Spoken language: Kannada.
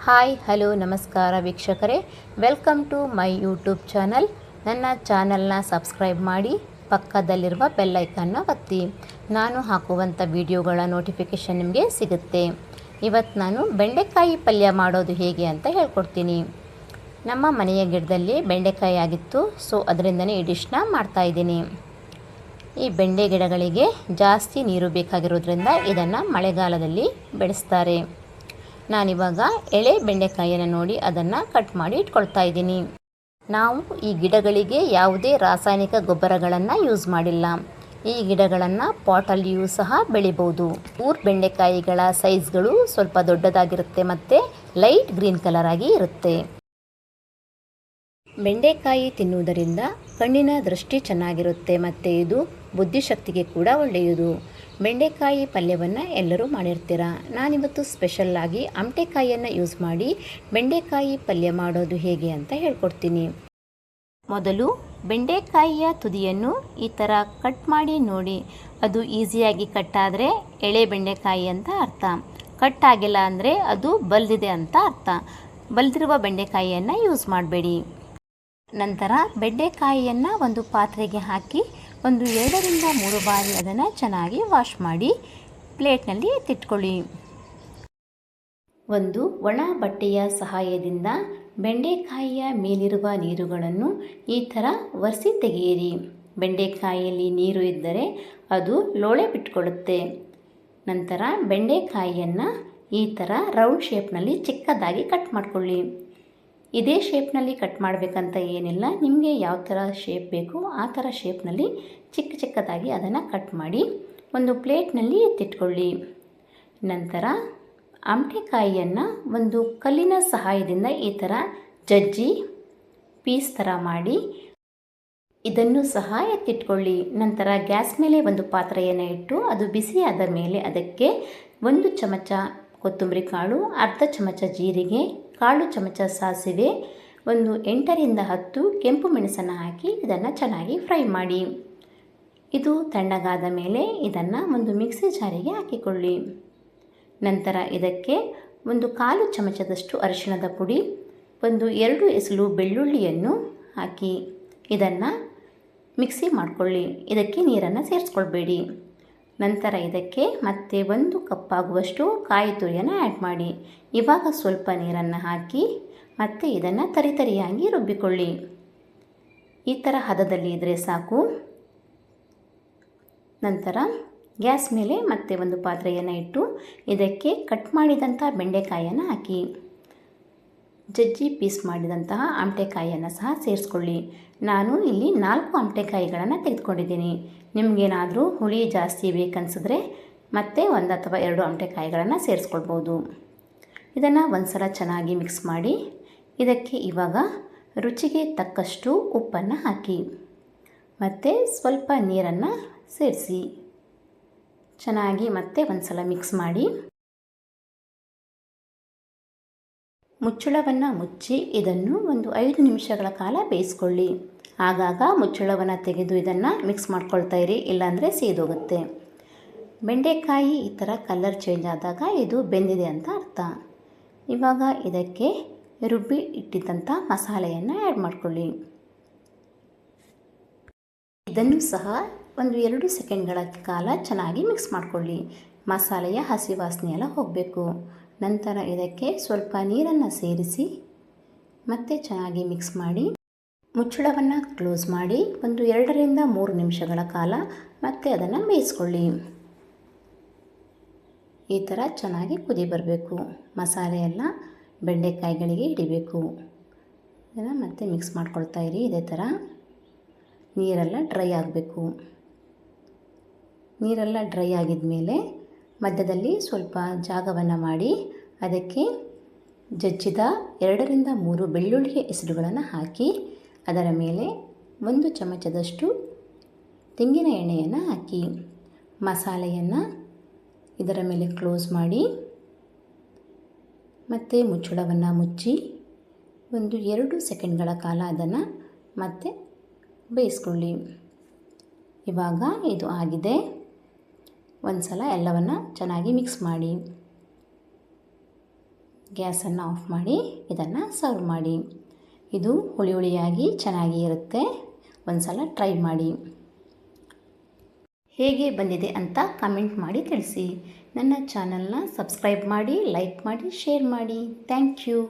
ಹಾಯ್ ಹಲೋ ನಮಸ್ಕಾರ ವೀಕ್ಷಕರೇ, welcome to my YouTube channel. ನನ್ನ ಚಾನಲ್ನ ಸಬ್ಸ್ಕ್ರೈಬ್ ಮಾಡಿ ಪಕ್ಕದಲ್ಲಿರುವ ಬೆಲ್ ಐಕನ್ನ ಒತ್ತಿ. ನಾನು ಹಾಕುವಂಥ ವಿಡಿಯೋಗಳ ನೋಟಿಫಿಕೇಷನ್ ನಿಮಗೆ ಸಿಗುತ್ತೆ. ಇವತ್ತು ನಾನು ಬೆಂಡೆಕಾಯಿ ಪಲ್ಯ ಮಾಡೋದು ಹೇಗೆ ಅಂತ ಹೇಳ್ಕೊಡ್ತೀನಿ. ನಮ್ಮ ಮನೆಯ ಗಿಡದಲ್ಲಿ ಬೆಂಡೆಕಾಯಿ ಆಗಿತ್ತು, ಸೊ ಅದರಿಂದನೇ ಈ ಡಿಶ್ನ ಮಾಡ್ತಾಯಿದ್ದೀನಿ. ಈ ಬೆಂಡೆ ಗಿಡಗಳಿಗೆ ಜಾಸ್ತಿ ನೀರು ಬೇಕಾಗಿರೋದ್ರಿಂದ ಇದನ್ನು ಮಳೆಗಾಲದಲ್ಲಿ ಬೆಳೆಸ್ತಾರೆ. ನಾನಿವಾಗ ಎಳೆ ಬೆಂಡೆಕಾಯಿಯನ್ನು ನೋಡಿ ಅದನ್ನು ಕಟ್ ಮಾಡಿ ಇಟ್ಕೊಳ್ತಾ ಇದ್ದೀನಿ. ನಾವು ಈ ಗಿಡಗಳಿಗೆ ಯಾವುದೇ ರಾಸಾಯನಿಕ ಗೊಬ್ಬರಗಳನ್ನು ಯೂಸ್ ಮಾಡಿಲ್ಲ. ಈ ಗಿಡಗಳನ್ನು ಪಾಟಲ್ಲಿಯೂ ಸಹ ಬೆಳಿಬೋದು. ಬೆಂಡೆಕಾಯಿಗಳ ಸೈಜ್ಗಳು ಸ್ವಲ್ಪ ದೊಡ್ಡದಾಗಿರುತ್ತೆ ಮತ್ತು ಲೈಟ್ ಗ್ರೀನ್ ಕಲರ್ ಆಗಿ ಇರುತ್ತೆ. ಬೆಂಡೆಕಾಯಿ ತಿನ್ನುವುದರಿಂದ ಕಣ್ಣಿನ ದೃಷ್ಟಿ ಚೆನ್ನಾಗಿರುತ್ತೆ ಮತ್ತು ಇದು ಬುದ್ಧಿಶಕ್ತಿಗೆ ಕೂಡ ಒಳ್ಳೆಯದು. ಬೆಂಡೆಕಾಯಿ ಪಲ್ಯವನ್ನು ಎಲ್ಲರೂ ಮಾಡಿರ್ತೀರ. ನಾನಿವತ್ತು ಸ್ಪೆಷಲ್ಲಾಗಿ ಆಮಟೆಕಾಯಿಯನ್ನು ಯೂಸ್ ಮಾಡಿ ಬೆಂಡೆಕಾಯಿ ಪಲ್ಯ ಮಾಡೋದು ಹೇಗೆ ಅಂತ ಹೇಳ್ಕೊಡ್ತೀನಿ. ಮೊದಲು ಬೆಂಡೆಕಾಯಿಯ ತುದಿಯನ್ನು ಈ ಥರ ಕಟ್ ಮಾಡಿ ನೋಡಿ. ಅದು ಈಸಿಯಾಗಿ ಕಟ್ಟಾದರೆ ಎಳೆ ಬೆಂಡೆಕಾಯಿ ಅಂತ ಅರ್ಥ. ಕಟ್ ಆಗಿಲ್ಲ ಅಂದರೆ ಅದು ಬಲ್ದಿದೆ ಅಂತ ಅರ್ಥ. ಬಲ್ದಿರುವ ಬೆಂಡೆಕಾಯಿಯನ್ನು ಯೂಸ್ ಮಾಡಬೇಡಿ. ನಂತರ ಬೆಂಡೆಕಾಯಿಯನ್ನು ಒಂದು ಪಾತ್ರೆಗೆ ಹಾಕಿ ಒಂದು 2 ರಿಂದ 3 ಬಾರಿ ಅದನ್ನು ಚೆನ್ನಾಗಿ ವಾಶ್ ಮಾಡಿ ಪ್ಲೇಟ್ನಲ್ಲಿ ಎತ್ತಿಟ್ಕೊಳ್ಳಿ. ಒಂದು ಒಣ ಬಟ್ಟೆಯ ಸಹಾಯದಿಂದ ಬೆಂಡೆಕಾಯಿಯ ಮೇಲಿರುವ ನೀರುಗಳನ್ನು ಈ ಥರ ಒರೆಸಿ ತೆಗೆಯಿರಿ. ಬೆಂಡೆಕಾಯಿಯಲ್ಲಿ ನೀರು ಇದ್ದರೆ ಅದು ಲೋಳೆ ಬಿಟ್ಕೊಳ್ಳುತ್ತೆ. ನಂತರ ಬೆಂಡೆಕಾಯಿಯನ್ನು ಈ ಥರ ರೌಂಡ್ ಶೇಪ್ನಲ್ಲಿ ಚಿಕ್ಕದಾಗಿ ಕಟ್ ಮಾಡಿಕೊಳ್ಳಿ. ಇದೇ ಶೇಪ್ನಲ್ಲಿ ಕಟ್ ಮಾಡಬೇಕಂತ ಏನಿಲ್ಲ, ನಿಮಗೆ ಯಾವ ಥರ ಶೇಪ್ ಬೇಕು ಆ ಥರ ಶೇಪ್ನಲ್ಲಿ ಚಿಕ್ಕದಾಗಿ ಅದನ್ನು ಕಟ್ ಮಾಡಿ ಒಂದು ಪ್ಲೇಟ್ನಲ್ಲಿ ಎತ್ತಿಟ್ಕೊಳ್ಳಿ. ನಂತರ ಆಮಟೆಕಾಯಿಯನ್ನು ಒಂದು ಕಲ್ಲಿನ ಸಹಾಯದಿಂದ ಈ ಥರ ಜಜ್ಜಿ ಪೀಸ್ ಥರ ಮಾಡಿ ಇದನ್ನು ಸಹ ಎತ್ತಿಟ್ಕೊಳ್ಳಿ. ನಂತರ ಗ್ಯಾಸ್ ಮೇಲೆ ಒಂದು ಪಾತ್ರೆಯನ್ನು ಇಟ್ಟು ಅದು ಬಿಸಿಯಾದ ಮೇಲೆ ಅದಕ್ಕೆ 1 ಚಮಚ ಕೊತ್ತಂಬರಿ ಕಾಳು, ಅರ್ಧ ಚಮಚ ಜೀರಿಗೆ, ಕಾಳು ಚಮಚ ಸಾಸಿವೆ, ಒಂದು 8 ರಿಂದ 10 ಕೆಂಪು ಮೆಣಸನ್ನು ಹಾಕಿ ಇದನ್ನು ಚೆನ್ನಾಗಿ ಫ್ರೈ ಮಾಡಿ. ಇದು ತಣ್ಣಗಾದ ಮೇಲೆ ಇದನ್ನು ಒಂದು ಮಿಕ್ಸಿ ಜಾರಿಗೆ ಹಾಕಿಕೊಳ್ಳಿ. ನಂತರ ಇದಕ್ಕೆ ಒಂದು 1/4 ಚಮಚದಷ್ಟು ಅರಿಶಿಣದ ಪುಡಿ, ಒಂದು 2 ಎಸಳು ಬೆಳ್ಳುಳ್ಳಿಯನ್ನು ಹಾಕಿ ಇದನ್ನು ಮಿಕ್ಸಿ ಮಾಡಿಕೊಳ್ಳಿ. ಇದಕ್ಕೆ ನೀರನ್ನು ಸೇರಿಸ್ಕೊಳ್ಬೇಡಿ. ನಂತರ ಇದಕ್ಕೆ ಮತ್ತೆ 1 ಕಪ್ ಆಗುವಷ್ಟು ಕಾಯಿ ತುರಿಯನ್ನು ಆ್ಯಡ್ ಮಾಡಿ. ಇವಾಗ ಸ್ವಲ್ಪ ನೀರನ್ನು ಹಾಕಿ ಮತ್ತೆ ಇದನ್ನು ತರಿಯಾಗಿ ರುಬ್ಬಿಕೊಳ್ಳಿ. ಈ ಥರ ಹದದಲ್ಲಿ ಇದ್ದರೆ ಸಾಕು. ನಂತರ ಗ್ಯಾಸ್ ಮೇಲೆ ಮತ್ತೆ ಒಂದು ಪಾತ್ರೆಯನ್ನು ಇಟ್ಟು ಇದಕ್ಕೆ ಕಟ್ ಮಾಡಿದಂಥ ಬೆಂಡೆಕಾಯಿಯನ್ನು ಹಾಕಿ ಜಜ್ಜಿ ಪೀಸ್ ಮಾಡಿದಂತಹ ಆಮಟೆಕಾಯಿಯನ್ನು ಸಹ ಸೇರಿಸ್ಕೊಳ್ಳಿ. ನಾನು ಇಲ್ಲಿ 4 ಆಮಟೆಕಾಯಿಗಳನ್ನು ತೆಗೆದುಕೊಂಡಿದ್ದೀನಿ. ನಿಮಗೇನಾದರೂ ಹುಳಿ ಜಾಸ್ತಿ ಬೇಕನ್ಸಿದ್ರೆ ಮತ್ತೆ 1 ಅಥವಾ 2 ಆಮಟೆಕಾಯಿಗಳನ್ನು ಸೇರಿಸ್ಕೊಳ್ಬೋದು. ಇದನ್ನು ಒಂದು ಸಲ ಚೆನ್ನಾಗಿ ಮಿಕ್ಸ್ ಮಾಡಿ ಇದಕ್ಕೆ ಇವಾಗ ರುಚಿಗೆ ತಕ್ಕಷ್ಟು ಉಪ್ಪನ್ನು ಹಾಕಿ ಮತ್ತು ಸ್ವಲ್ಪ ನೀರನ್ನು ಸೇರಿಸಿ ಚೆನ್ನಾಗಿ ಮತ್ತೆ ಒಂದು ಸಲ ಮಿಕ್ಸ್ ಮಾಡಿ ಮುಚ್ಚಳವನ್ನು ಮುಚ್ಚಿ ಇದನ್ನು ಒಂದು 5 ನಿಮಿಷಗಳ ಕಾಲ ಬೇಯಿಸ್ಕೊಳ್ಳಿ. ಆಗಾಗ ಮುಚ್ಚಳವನ್ನು ತೆಗೆದು ಇದನ್ನು ಮಿಕ್ಸ್ ಮಾಡ್ಕೊಳ್ತಾ ಇರಿ, ಇಲ್ಲಾಂದರೆ ಸೀದೋಗುತ್ತೆ. ಬೆಂಡೆಕಾಯಿ ಈ ಥರ ಕಲರ್ ಚೇಂಜ್ ಆದಾಗ ಇದು ಬೆಂದಿದೆ ಅಂತ ಅರ್ಥ. ಇವಾಗ ಇದಕ್ಕೆ ರುಬ್ಬಿ ಇಟ್ಟಿದ್ದಂಥ ಮಸಾಲೆಯನ್ನು ಆ್ಯಡ್ ಮಾಡ್ಕೊಳ್ಳಿ. ಇದನ್ನು ಸಹ ಒಂದು 2 ಸೆಕೆಂಡ್ಗಳ ಕಾಲ ಚೆನ್ನಾಗಿ ಮಿಕ್ಸ್ ಮಾಡಿಕೊಳ್ಳಿ. ಮಸಾಲೆಯ ಹಸಿ ವಾಸನೆ ಎಲ್ಲ ಹೋಗಬೇಕು. ನಂತರ ಇದಕ್ಕೆ ಸ್ವಲ್ಪ ನೀರನ್ನು ಸೇರಿಸಿ ಮತ್ತೆ ಚೆನ್ನಾಗಿ ಮಿಕ್ಸ್ ಮಾಡಿ ಮುಚ್ಚಳವನ್ನು ಕ್ಲೋಸ್ ಮಾಡಿ ಒಂದು 2 ರಿಂದ 3 ನಿಮಿಷಗಳ ಕಾಲ ಮತ್ತೆ ಅದನ್ನು ಬೇಯಿಸ್ಕೊಳ್ಳಿ. ಈ ಥರ ಚೆನ್ನಾಗಿ ಕುದಿ ಬರಬೇಕು. ಮಸಾಲೆ ಎಲ್ಲ ಬೆಂಡೆಕಾಯಿಗಳಿಗೆ ಹಿಡಿಬೇಕು. ಇದನ್ನು ಮತ್ತೆ ಮಿಕ್ಸ್ ಮಾಡ್ಕೊಳ್ತಾ ಇರಿ. ಇದೇ ಥರ ನೀರೆಲ್ಲ ಡ್ರೈ ಆಗಬೇಕು. ನೀರೆಲ್ಲ ಡ್ರೈ ಆಗಿದ ಮೇಲೆ ಮಧ್ಯದಲ್ಲಿ ಸ್ವಲ್ಪ ಜಾಗವನ್ನು ಮಾಡಿ ಅದಕ್ಕೆ ಜಜ್ಜಿದ 2 ರಿಂದ 3 ಬೆಳ್ಳುಳ್ಳಿಯ ಎಸಳುಗಳನ್ನು ಹಾಕಿ ಅದರ ಮೇಲೆ 1 ಚಮಚದಷ್ಟು ತೆಂಗಿನ ಎಣ್ಣೆಯನ್ನು ಹಾಕಿ ಮಸಾಲೆಯನ್ನು ಇದರ ಮೇಲೆ ಕ್ಲೋಸ್ ಮಾಡಿ ಮತ್ತು ಮುಚ್ಚಳವನ್ನು ಮುಚ್ಚಿ ಒಂದು 2 ಸೆಕೆಂಡ್ಗಳ ಕಾಲ ಅದನ್ನು ಮತ್ತೆ ಬೇಯಿಸ್ಕೊಳ್ಳಿ. ಇವಾಗ ಇದು ಆಗಿದೆ. ಒಂದು ಸಲ ಎಲ್ಲವನ್ನು ಚೆನ್ನಾಗಿ ಮಿಕ್ಸ್ ಮಾಡಿ ಗ್ಯಾಸನ್ನು ಆಫ್ ಮಾಡಿ ಇದನ್ನು ಸರ್ವ್ ಮಾಡಿ. ಇದು ಹುಳಿ ಹುಳಿಯಾಗಿ ಚೆನ್ನಾಗಿ ಇರುತ್ತೆ. ಒಂದು ಸಲ ಟ್ರೈ ಮಾಡಿ. ಹೇಗೆ ಬಂದಿದೆ ಅಂತ ಕಮೆಂಟ್ ಮಾಡಿ ತಿಳಿಸಿ. ನನ್ನ ಚಾನಲ್ನ ಸಬ್ಸ್ಕ್ರೈಬ್ ಮಾಡಿ, ಲೈಕ್ ಮಾಡಿ, ಶೇರ್ ಮಾಡಿ. Thank you.